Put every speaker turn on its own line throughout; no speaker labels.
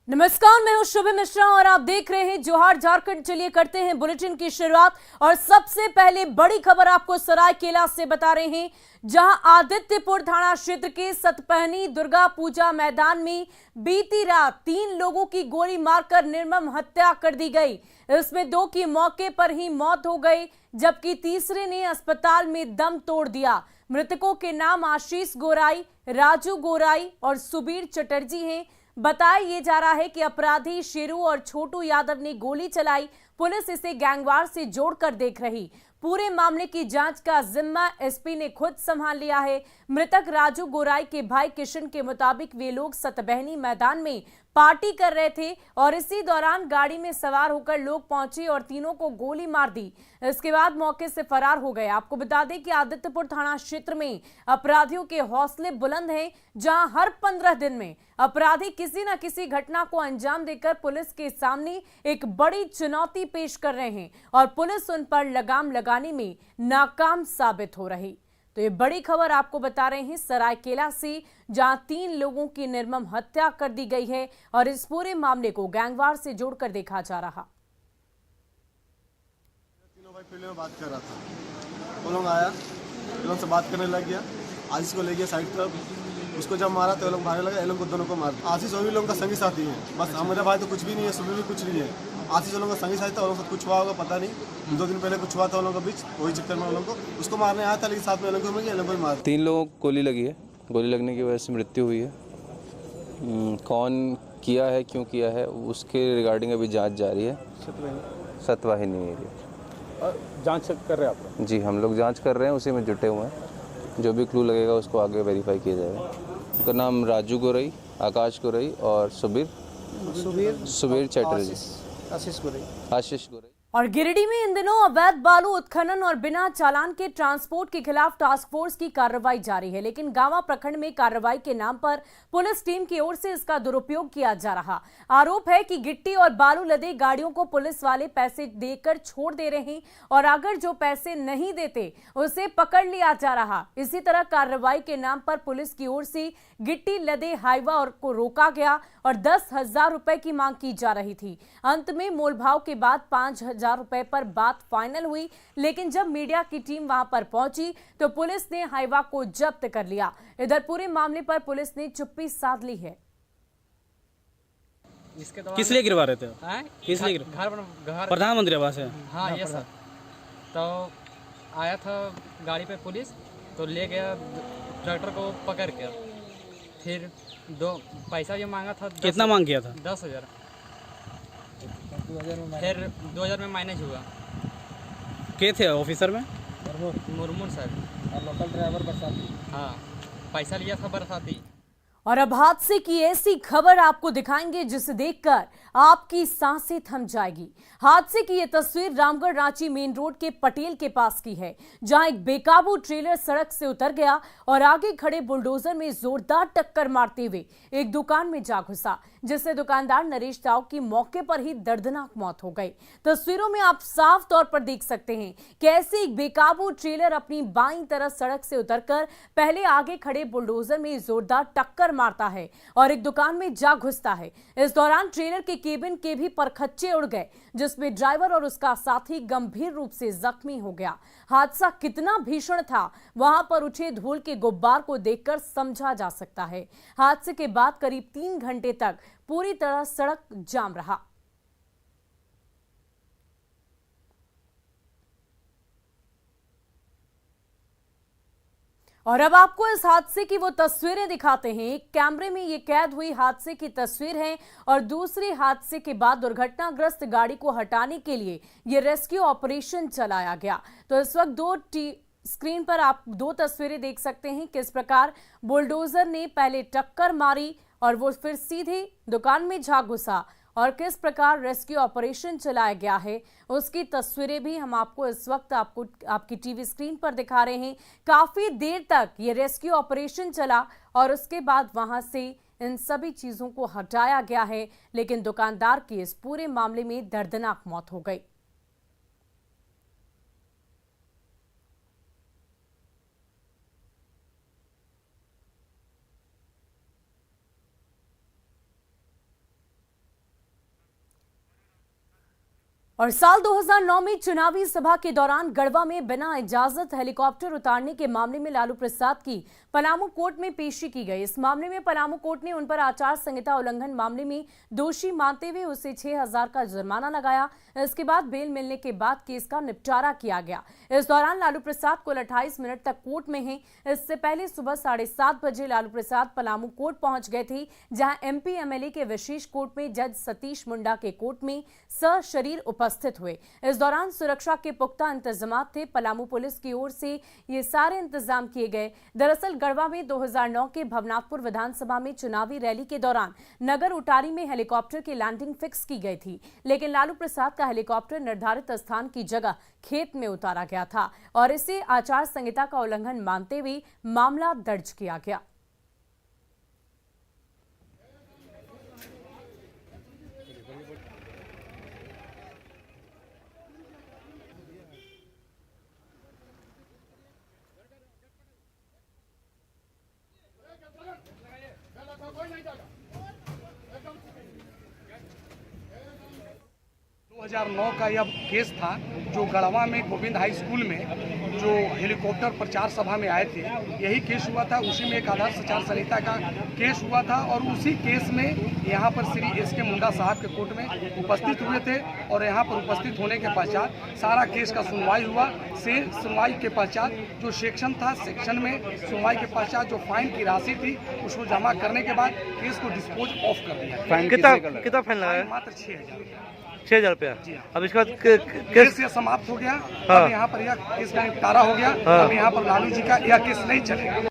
नमस्कार, मैं हूं शुभम मिश्रा और आप देख रहे हैं जोहार झारखंड। चलिए करते हैं बुलेटिन की शुरुआत और सबसे पहले बड़ी खबर आपको सरायकेला से बता रहे हैं, जहां आदित्यपुर थाना क्षेत्र के सतपहनी दुर्गा पूजा मैदान में बीती रात 3 लोगों की गोली मारकर निर्मम हत्या कर दी गई। इसमें 2 की मौके पर ही मौत हो गई, जबकि तीसरे ने अस्पताल में दम तोड़ दिया। मृतकों के नाम आशीष गोराई, राजू गोराई और सुबीर चटर्जी हैं। बताया ये जा रहा है कि अपराधी शेरू और छोटू यादव ने गोली चलाई। पुलिस इसे गैंगवार से जोड़कर देख रही। पूरे मामले की जांच का जिम्मा एसपी ने खुद संभाल लिया है। मृतक राजू गोराई के भाई किशन के मुताबिक वे लोग सतबहनी मैदान में पार्टी कर रहे थे और इसी दौरान गाड़ी में सवार होकर लोग पहुंचे और तीनों को गोली मार दी। इसके बाद मौके से फरार हो गए। आपको बता दें कि आदित्यपुर थाना क्षेत्र में अपराधियों के हौसले बुलंद हैं, जहां हर 15 दिन में अपराधी किसी न किसी घटना को अंजाम देकर पुलिस के सामने एक बड़ी चुनौती पेश कर रहे हैं और पुलिस उन पर लगाम लगाने में नाकाम साबित हो रही। तो ये बड़ी खबर आपको बता रहे हैं सरायकेला से, जहां 3 लोगों की निर्मम हत्या कर दी गई है और इस पूरे मामले को गैंगवार से जोड़कर देखा जा रहा।
तीनों भाई फील्ड में बात कर रहा था, वो लोग आया, वो लोग से बात करने लग गया। आशीष को ले गया साइड तरफ, उसको जब मारा तो ये लोग भागने लगा। ये लोग को दोनों को मार। आशीष और भी लोगों का संगी साथी है, बस हमारे भाई तो कुछ भी नहीं है, सुबह भी कुछ नहीं है। आशीष लोगों का संगी साथी था, कुछ हुआ होगा पता नहीं। 2 दिन पहले कुछ हुआ था उन लोगों के बीच, वही चक्कर में उन लोगों को उसको मारने आया था, लेकिन साथ में लोगों को मार।
3 लोगों को गोली लगी है। गोली लगने की वजह से मृत्यु हुई है। कौन किया है, क्यों किया है, उसके रिगार्डिंग अभी जांच जारी है। सतवाहिनी एरिया
जांच कर रहे हैं आप?
जी, हम लोग जांच कर रहे हैं, उसी में जुटे हुए हैं। जो भी क्लू लगेगा उसको आगे वेरीफाई किया जाएगा। उनका नाम राजू गोरई, आकाश गोरई और सुबीर चटर्जी, आशीष गोरई।
और गिरिडीह में इन दिनों अवैध बालू उत्खनन और बिना चालान के ट्रांसपोर्ट के खिलाफ टास्क फोर्स की कार्रवाई जारी है, लेकिन गांवा प्रखंड में कार्रवाई के नाम पर पुलिस टीम की ओर से इसका दुरुपयोग किया जा रहा। आरोप है कि गिट्टी और बालू लदे गाड़ियों को पुलिस वाले पैसे देकर छोड़ दे रहे हैं और अगर जो पैसे नहीं देते उसे पकड़ लिया जा रहा। इसी तरह कार्रवाई के नाम पर पुलिस की ओर से गिट्टी लदे हाईवा को रोका गया और 10,000 रुपए की मांग की जा रही थी। अंत में मोलभाव के बाद 5,000 रुपए पर बात फाइनल हुई, लेकिन जब मीडिया की टीम वहां पर पहुंची तो पुलिस ने हाईवा को जब्त कर लिया। इधर पूरे मामले पर पुलिस ने चुप्पी साध ली है।
किस लिए गिरवा रहे थे? किस लिए?
घर
प्रधानमंत्री आवास है।
हाँ ये सर। तो आया था गाड़ी पे पुलिस, तो ले गया ट्रैक्टर को पकड़ के। फिर 2 पैसा जो मांगा था,
कितना मांग किया था?
10,000। फिर 2000 में माइनस हुआ।
के थे ऑफिसर में?
मुर्मू सर और लोकल ड्राइवर बरसाती। हाँ, पैसा लिया था बरसाती।
और अब हादसे की ऐसी खबर आपको दिखाएंगे जिसे देखकर आपकी सांसें थम जाएगी। हादसे की यह तस्वीर रामगढ़ रांची मेन रोड के पटेल के पास की है, जहां एक बेकाबू ट्रेलर सड़क से उतर गया और आगे खड़े बुलडोजर में जोरदार टक्कर मारते हुए एक दुकान में जा घुसा, जिससे दुकानदार नरेश ताऊ की मौके पर ही दर्दनाक मौत हो गई। तस्वीरों में आप साफ तौर पर देख सकते हैं कैसे एक बेकाबू ट्रेलर अपनी बाईं तरफ सड़क से उतरकर पहले आगे खड़े बुलडोजर में जोरदार टक्कर मारता है और एक दुकान में जा घुसता है। इस दौरान ट्रेलर के केबिन के भी परखच्चे उड़ गए, जिसमें ड्राइवर और उसका साथी गंभीर रूप से जख्मी हो गया। हादसा कितना भीषण था, वहां पर उठे धूल के गुब्बार को देखकर समझा जा सकता है। हादसे के बाद करीब 3 घंटे तक पूरी तरह सड़क जाम रहा। और अब आपको इस हादसे की वो तस्वीरें दिखाते हैं। एक कैमरे में ये कैद हुई हादसे की तस्वीर है और दूसरी हादसे के बाद दुर्घटनाग्रस्त गाड़ी को हटाने के लिए ये रेस्क्यू ऑपरेशन चलाया गया। तो इस वक्त स्क्रीन पर आप 2 तस्वीरें देख सकते हैं, किस प्रकार बुलडोजर ने पहले टक्कर मारी और वो फिर सीधे दुकान में जा घुसा और किस प्रकार रेस्क्यू ऑपरेशन चलाया गया है, उसकी तस्वीरें भी हम आपको इस वक्त आपकी टीवी स्क्रीन पर दिखा रहे हैं। काफी देर तक ये रेस्क्यू ऑपरेशन चला और उसके बाद वहां से इन सभी चीजों को हटाया गया है, लेकिन दुकानदार की इस पूरे मामले में दर्दनाक मौत हो गई। और साल 2009 में चुनावी सभा के दौरान गढ़वा में बिना इजाजत हेलीकॉप्टर उतारने के मामले में लालू प्रसाद की पलामू कोर्ट में पेशी की गई। इस मामले में पलामू कोर्ट ने उन पर आचार संहिता उल्लंघन मामले में दोषी मानते हुए उसे 6,000 का जुर्माना लगाया। इसके बाद बेल मिलने के बाद केस का निपटारा किया गया। इस दौरान लालू प्रसाद कुल 28 मिनट तक कोर्ट में हैं। इससे पहले सुबह 7:30 बजे लालू प्रसाद पलामू कोर्ट पहुंच गए थे, जहां एमपी एमएलए के विशेष कोर्ट में जज सतीश मुंडा के कोर्ट में सशरीर उपस्थित हुए। इस दौरान सुरक्षा के पुख्ता इंतजाम थे। पलामू पुलिस की ओर से ये सारे इंतजाम किए गए। दरअसल गढ़वा में 2009 के भवनाथपुर विधानसभा में चुनावी रैली के दौरान नगर उटारी में हेलीकॉप्टर की लैंडिंग फिक्स की गई थी, लेकिन लालू प्रसाद का हेलीकॉप्टर निर्धारित स्थान की जगह खेत में उतारा गया था और इसे आचार संहिता का उल्लंघन मानते हुए मामला दर्ज किया गया।
का यह केस था जो गढ़वा में गोविंद हाई स्कूल में जो हेलीकॉप्टर प्रचार सभा में आए थे, यही केस हुआ था। उसी में एक आदर्श आचार संहिता का केस हुआ था और उसी केस में यहाँ पर श्री एस.के. मुंडा साहब के कोर्ट में उपस्थित हुए थे और यहाँ पर उपस्थित होने के पश्चात सारा केस का सुनवाई हुआ। सुनवाई के पश्चात जो सेक्शन था, सेक्शन में सुनवाई के पश्चात जो फाइन की राशि थी उसको जमा करने के बाद केस को डिस्पोज ऑफ कर दिया।
कितना फाइन लगा?
मात्र 6,000
रुपया। अब इसका
केस ये समाप्त हो गया। अब यहाँ पर यह केस का निपटारा हो गया। अब यहाँ पर लालू जी का यह केस नहीं चलेगा।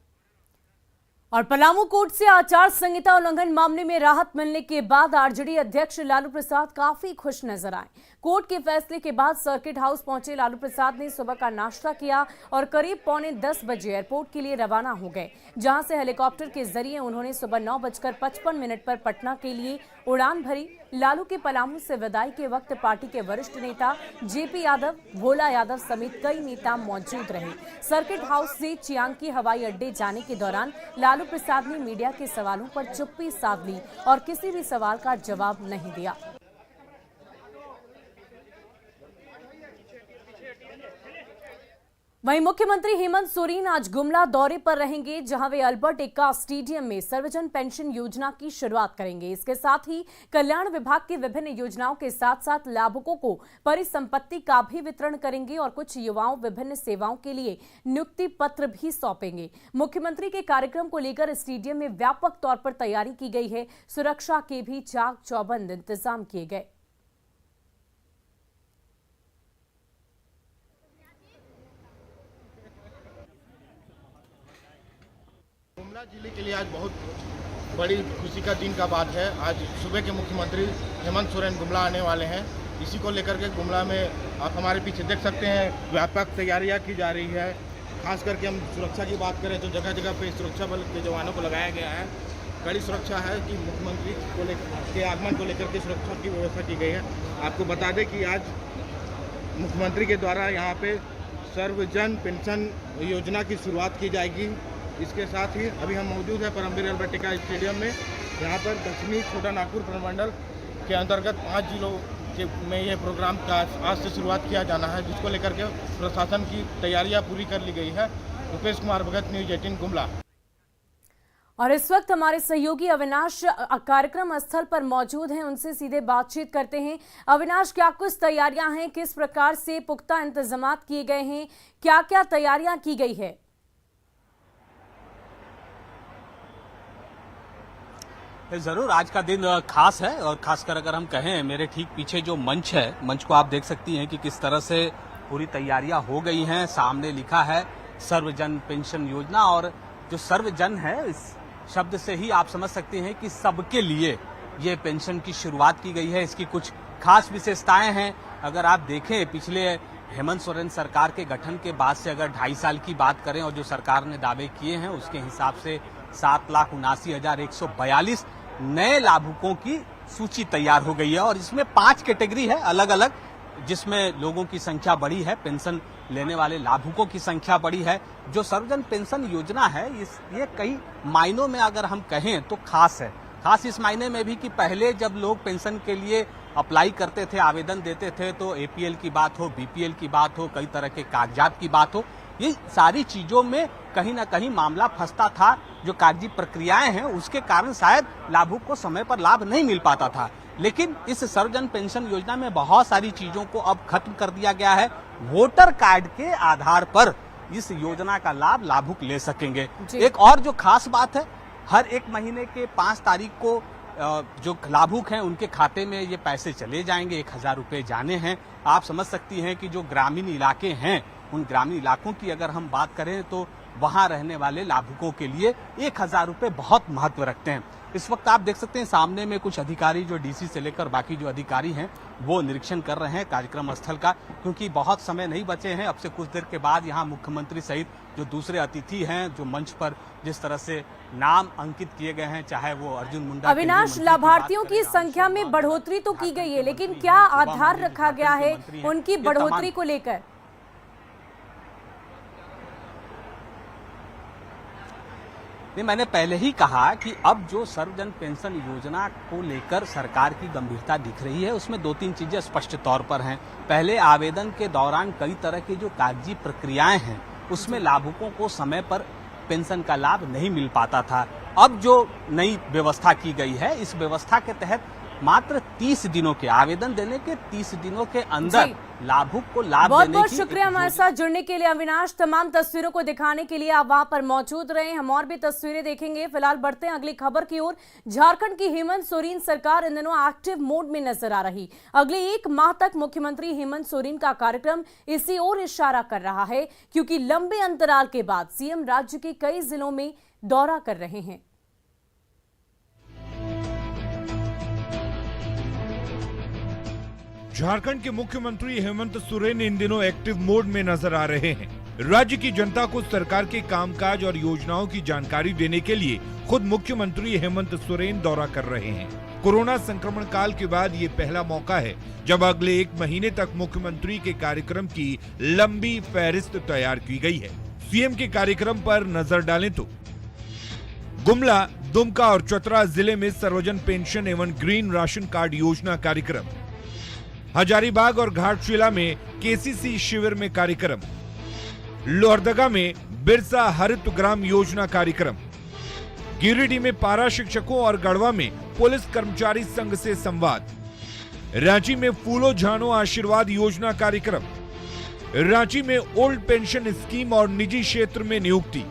और पलामू कोर्ट से आचार संहिता उल्लंघन मामले में राहत मिलने के बाद आरजेडी अध्यक्ष लालू प्रसाद काफी खुश नजर आए। कोर्ट के फैसले के बाद सर्किट हाउस पहुंचे लालू प्रसाद ने सुबह का नाश्ता किया और करीब 9:45 बजे एयरपोर्ट के लिए रवाना हो गए, जहां से हेलीकॉप्टर के जरिए उन्होंने सुबह 9:55 पर पटना के लिए उड़ान भरी। लालू के पलामू से विदाई के वक्त पार्टी के वरिष्ठ नेता जेपी यादव, भोला यादव समेत कई नेता मौजूद रहे। सर्किट हाउस से चियांकी हवाई अड्डे जाने के दौरान लालू प्रसाद ने मीडिया के सवालों पर चुप्पी साध ली और किसी भी सवाल का जवाब नहीं दिया। वहीं मुख्यमंत्री हेमंत सोरेन आज गुमला दौरे पर रहेंगे, जहां वे अल्बर्ट एक्का स्टेडियम में सर्वजन पेंशन योजना की शुरुआत करेंगे। इसके साथ ही कल्याण विभाग की विभिन्न योजनाओं के साथ साथ लाभुकों को परिसंपत्ति का भी वितरण करेंगे और कुछ युवाओं विभिन्न सेवाओं के लिए नियुक्ति पत्र भी सौंपेंगे। मुख्यमंत्री के कार्यक्रम को लेकर स्टेडियम में व्यापक तौर पर तैयारी की गई है। सुरक्षा के भी चाक चौबंद इंतजाम किए गए।
गुमला जिले के लिए आज बहुत बड़ी खुशी का दिन का बात है। आज सूबे के मुख्यमंत्री हेमंत सोरेन गुमला आने वाले हैं। इसी को लेकर के गुमला में आप हमारे पीछे देख सकते हैं व्यापक तैयारियां की जा रही है। खास करके हम सुरक्षा की बात करें तो जगह जगह पे सुरक्षा बल के जवानों को लगाया गया है। कड़ी सुरक्षा है कि मुख्यमंत्री के आगमन को लेकर के सुरक्षा की व्यवस्था की गई है। आपको बता दें कि आज मुख्यमंत्री के द्वारा यहाँ पे सर्वजन पेंशन योजना की शुरुआत की जाएगी। इसके साथ ही अभी हम मौजूद हैं परमवीर अल्बर्ट एक्का स्टेडियम में। यहाँ पर दक्षिणी छोटा नागपुर प्रमंडल के अंतर्गत 5 जिलों में ये प्रोग्राम का आज से शुरुआत किया जाना है, जिसको लेकर के प्रशासन की तैयारियां पूरी कर ली गई है। रुपेश कुमार भगत, न्यूज 18 गुमला।
और इस वक्त हमारे सहयोगी अविनाश कार्यक्रम स्थल पर मौजूद हैं, उनसे सीधे बातचीत करते हैं। अविनाश, क्या कुछ तैयारियां हैं, किस प्रकार से पुख्ता इंतजाम किए गए हैं, क्या क्या तैयारियां की गई है?
ज़रूर आज का दिन खास है और खासकर अगर हम कहें मेरे ठीक पीछे जो मंच है, मंच को आप देख सकती हैं कि किस तरह से पूरी तैयारियां हो गई हैं। सामने लिखा है सर्वजन पेंशन योजना और जो सर्वजन है इस शब्द से ही आप समझ सकते हैं कि सबके लिए ये पेंशन की शुरुआत की गई है। इसकी कुछ खास विशेषताएं हैं। अगर आप देखें पिछले हेमंत सोरेन सरकार के गठन के बाद से अगर 2.5 साल की बात करें और जो सरकार ने दावे किए हैं उसके हिसाब से 7,79,142 नए लाभुकों की सूची तैयार हो गई है और इसमें 5 कैटेगरी है अलग अलग, जिसमें लोगों की संख्या बढ़ी है, पेंशन लेने वाले लाभुकों की संख्या बढ़ी है। जो सर्वजन पेंशन योजना है ये कई मायनों में अगर हम कहें तो खास है। खास इस मायने में भी कि पहले जब लोग पेंशन के लिए अप्लाई करते थे, आवेदन देते थे, तो एपीएल की बात हो, बीपीएल की बात हो, कई तरह के कागजात की बात हो, ये सारी चीजों में कहीं ना कहीं मामला फंसता था। जो कागजी प्रक्रियाएं हैं उसके कारण शायद लाभुक को समय पर लाभ नहीं मिल पाता था। लेकिन इस सर्वजन पेंशन योजना में बहुत सारी चीजों को अब खत्म कर दिया गया है। वोटर कार्ड के आधार पर इस योजना का लाभ लाभुक ले सकेंगे। एक और जो खास बात है, हर एक महीने के 5 तारीख को जो लाभुक हैं उनके खाते में ये पैसे चले जाएंगे। 1000 रुपए जाने हैं। आप समझ सकती हैं कि जो ग्रामीण इलाके हैं, उन ग्रामीण इलाकों की अगर हम बात करें तो वहां रहने वाले लाभुकों के लिए 1000 रुपए बहुत महत्व रखते हैं। इस वक्त आप देख सकते हैं सामने में कुछ अधिकारी, जो डीसी से लेकर बाकी जो अधिकारी हैं, वो निरीक्षण कर रहे हैं कार्यक्रम स्थल का, क्योंकि बहुत समय नहीं बचे हैं। अब से कुछ देर के बाद यहाँ मुख्यमंत्री सहित जो दूसरे अतिथि हैं, जो मंच पर जिस तरह से नाम अंकित किए गए हैं, चाहे वो अर्जुन मुंडा,
अविनाश, लाभार्थियों की संख्या में बढ़ोतरी तो की गई है, लेकिन क्या आधार रखा गया है उनकी बढ़ोतरी को लेकर?
नहीं, मैंने पहले ही कहा कि अब जो सर्वजन पेंशन योजना को लेकर सरकार की गंभीरता दिख रही है, उसमें 2-3 चीजें स्पष्ट तौर पर हैं। पहले आवेदन के दौरान कई तरह की जो कागजी प्रक्रियाएं हैं, उसमें लाभुकों को समय पर पेंशन का लाभ नहीं मिल पाता था। अब जो नई व्यवस्था की गई है, इस व्यवस्था के तहत मात्र 30 दिनों के आवेदन देने के 30 दिनों के अंदर लाभुक को लाभ
बहुत
देने
बहुत
की
शुक्रिया हमारे साथ जुड़ने के लिए अविनाश। तमाम तस्वीरों को दिखाने के लिए आप वहां पर मौजूद रहे। हम और भी तस्वीरें देखेंगे। फिलहाल बढ़ते हैं अगली खबर की ओर। झारखंड की हेमंत सोरेन सरकार इन दिनों एक्टिव मोड में नजर आ रही। अगले 1 माह तक मुख्यमंत्री हेमंत सोरेन का कार्यक्रम इसी ओर इशारा कर रहा है, क्योंकि लंबे अंतराल के बाद सीएम राज्य के कई जिलों में दौरा कर रहे हैं।
झारखंड के मुख्यमंत्री हेमंत सोरेन इन दिनों एक्टिव मोड में नजर आ रहे हैं। राज्य की जनता को सरकार के कामकाज और योजनाओं की जानकारी देने के लिए खुद मुख्यमंत्री हेमंत सोरेन दौरा कर रहे हैं। कोरोना संक्रमण काल के बाद ये पहला मौका है जब अगले 1 महीने तक मुख्यमंत्री के कार्यक्रम की लंबी फहरिस्त तैयार की गई है। सीएम के कार्यक्रम पर नजर डालें तो गुमला, दुमका और चतरा जिले में सर्वजन पेंशन एवं ग्रीन राशन कार्ड योजना कार्यक्रम, हजारीबाग और घाटशिला में केसीसी शिविर में कार्यक्रम, लोहरदगा में बिरसा हरित ग्राम योजना कार्यक्रम, गिरिडीह में पारा शिक्षकों और गढ़वा में पुलिस कर्मचारी संघ से संवाद, रांची में फूलो झानो आशीर्वाद योजना कार्यक्रम, रांची में ओल्ड पेंशन स्कीम और निजी क्षेत्र में नियुक्ति,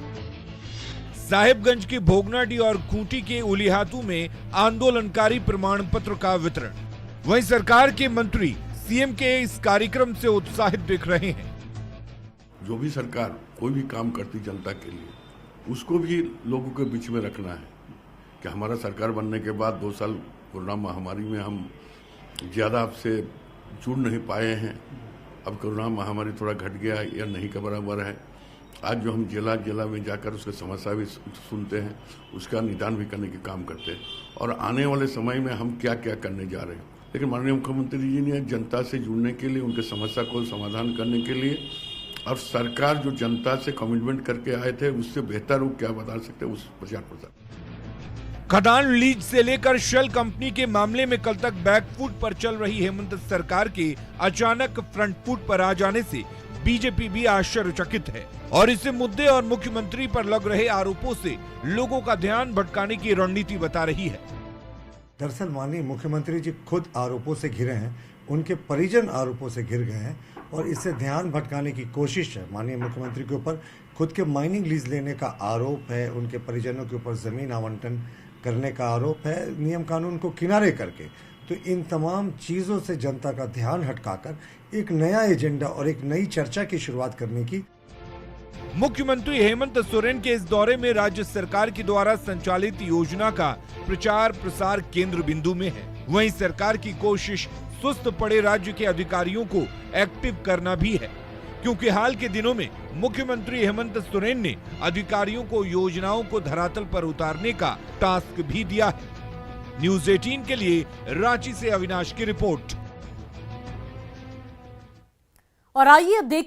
साहिबगंज के भोगनाडीह और खूंटी के उलिहातू में आंदोलनकारी प्रमाण पत्र का वितरण। वहीं सरकार के मंत्री सीएम के इस कार्यक्रम से उत्साहित दिख रहे हैं।
जो भी सरकार कोई भी काम करती जनता के लिए, उसको भी लोगों के बीच में रखना है कि हमारा सरकार बनने के बाद 2 साल कोरोना महामारी में हम ज़्यादा आपसे जुड़ नहीं पाए हैं। अब कोरोना महामारी थोड़ा घट गया या नहीं का बराबर है। आज जो हम जिला में जाकर उसके समस्या भी सुनते हैं, उसका निदान भी करने के काम करते हैं और आने वाले समय में हम क्या क्या करने जा रहे हैं। लेकिन माननीय मुख्यमंत्री जी ने जनता से जुड़ने के लिए, उनके समस्या को समाधान करने के लिए, और सरकार जो जनता से कमिटमेंट करके आए थे उससे बेहतर वो क्या बता सकते हैं, उस प्रचार।
खदान लीज से लेकर शेल कंपनी के मामले में कल तक बैकफुट पर चल रही हेमंत सरकार के अचानक फ्रंट फुट पर आ जाने से बीजेपी भी आश्चर्यचकित है और इसे मुद्दे और मुख्यमंत्री पर लग रहे आरोपों से लोगों का ध्यान भटकाने की रणनीति बता रही है।
दरअसल माननीय मुख्यमंत्री जी खुद आरोपों से घिरे हैं, उनके परिजन आरोपों से घिर गए हैं और इससे ध्यान भटकाने की कोशिश है। माननीय मुख्यमंत्री के ऊपर खुद के माइनिंग लीज लेने का आरोप है, उनके परिजनों के ऊपर जमीन आवंटन करने का आरोप है, नियम कानून को किनारे करके। तो इन तमाम चीज़ों से जनता का ध्यान हटकाकर एक नया एजेंडा और एक नई चर्चा की शुरुआत करने की।
मुख्यमंत्री हेमंत सोरेन के इस दौरे में राज्य सरकार के द्वारा संचालित योजना का प्रचार प्रसार केंद्र बिंदु में है। वहीं सरकार की कोशिश सुस्त पड़े राज्य के अधिकारियों को एक्टिव करना भी है, क्योंकि हाल के दिनों में मुख्यमंत्री हेमंत सोरेन ने अधिकारियों को योजनाओं को धरातल पर उतारने का टास्क भी दिया है। न्यूज़ 18 के लिए रांची से अविनाश की रिपोर्ट।
और आइए अब देखते